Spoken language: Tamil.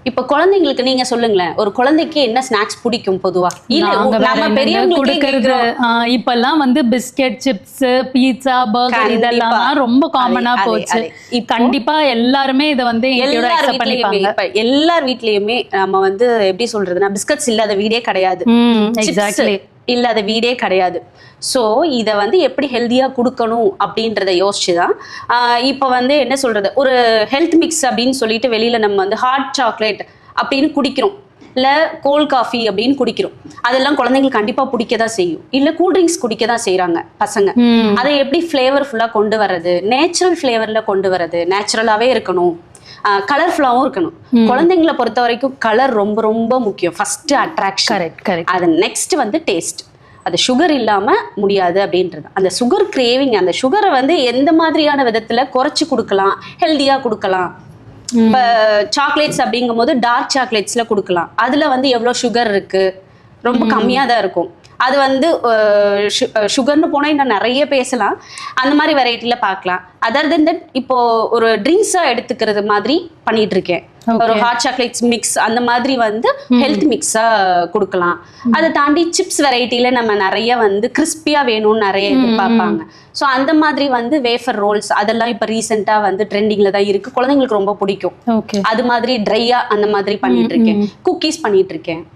இப்ப குழந்தைங்களுக்கு நீங்க சொல்லுங்களேன், ஒரு குழந்தைக்கு என்ன ஸ்நாக்ஸ் பிடிக்கும் பொதுவா? இல்ல நம்ம பெரியவங்களுக்கு இப்பெல்லாம் வந்து பிஸ்கெட், சிப்ஸ், பீட்சா, பர்கர் இதெல்லாம் ரொம்ப காமனா போச்சு. கண்டிப்பா எல்லாருமே இத வந்து எல்லார் வீட்லயுமே நம்ம வந்து எப்படி சொல்றதுன்னா, பிஸ்கட்ஸ் இல்லாத வீடே கிடையாது. எக்ஸாக்ட்லி இல்லாத வீடே கிடையாது. ஸோ இதை வந்து எப்படி ஹெல்த்தியாக கொடுக்கணும் அப்படின்றத யோசிச்சுதான் இப்போ வந்து என்ன சொல்றது, ஒரு ஹெல்த் மிக்ஸ் அப்படின்னு சொல்லிட்டு வெளியில நம்ம வந்து ஹாட் சாக்லேட் அப்படின்னு குடிக்கிறோம், இல்லை கோல்ட் காஃபி அப்படின்னு குடிக்கிறோம். அதெல்லாம் குழந்தைங்களுக்கு கண்டிப்பாக பிடிக்க தான் செய்யும். இல்லை கூல்ட்ரிங்க்ஸ் குடிக்க தான் செய்கிறாங்க பசங்க. அதை எப்படி ஃப்ளேவர்ஃபுல்லாக கொண்டு வர்றது, நேச்சுரல் ஃப்ளேவரில் கொண்டு வர்றது, நேச்சுரலாகவே இருக்கணும், கலர்ஃபுல்லாகவும் இருக்கணும். குழந்தைங்களை பொறுத்த வரைக்கும் கலர் ரொம்ப ரொம்ப முக்கியம். ஃபர்ஸ்ட் அட்ராக்ஷன், அது நெக்ஸ்ட் வந்து டேஸ்ட். அது சுகர் இல்லாம முடியாது அப்படின்றது. அந்த சுகர் கிரேவிங், அந்த சுகரை வந்து எந்த மாதிரியான விதத்துல குறைச்சு கொடுக்கலாம், ஹெல்தியா கொடுக்கலாம். இப்போ சாக்லேட்ஸ் அப்படிங்கும் போது டார்க் சாக்லேட்ஸ்ல கொடுக்கலாம். அதுல வந்து எவ்வளோ சுகர் இருக்கு, ரொம்ப கம்மியாக தான் இருக்கும். அது வந்து சுகர்னு போனால் இன்னும் நிறைய பேசலாம். அந்த மாதிரி வெரைட்டியில் பார்க்கலாம். அதர் தென் தட் இப்போ ஒரு ட்ரிங்க்ஸாக எடுத்துக்கிறது மாதிரி பண்ணிட்டு இருக்கேன். ஒரு ஹாட் சாக்லேட்ஸ் மிக்ஸ் அந்த மாதிரி வந்து ஹெல்த் மிக்ஸாக கொடுக்கலாம். அதை தாண்டி சிப்ஸ் வெரைட்டியில் நம்ம நிறைய வந்து கிறிஸ்பியாக வேணும்னு நிறைய எதிர்பார்ப்பாங்க. ஸோ அந்த மாதிரி வந்து வேஃபர் ரோல்ஸ் அதெல்லாம் இப்போ ரீசெண்டாக வந்து ட்ரெண்டிங்கில் தான் இருக்குது. குழந்தைங்களுக்கு ரொம்ப பிடிக்கும். அது மாதிரி ட்ரையாக அந்த மாதிரி பண்ணிட்டு இருக்கேன். குக்கீஸ் பண்ணிட்டு இருக்கேன்.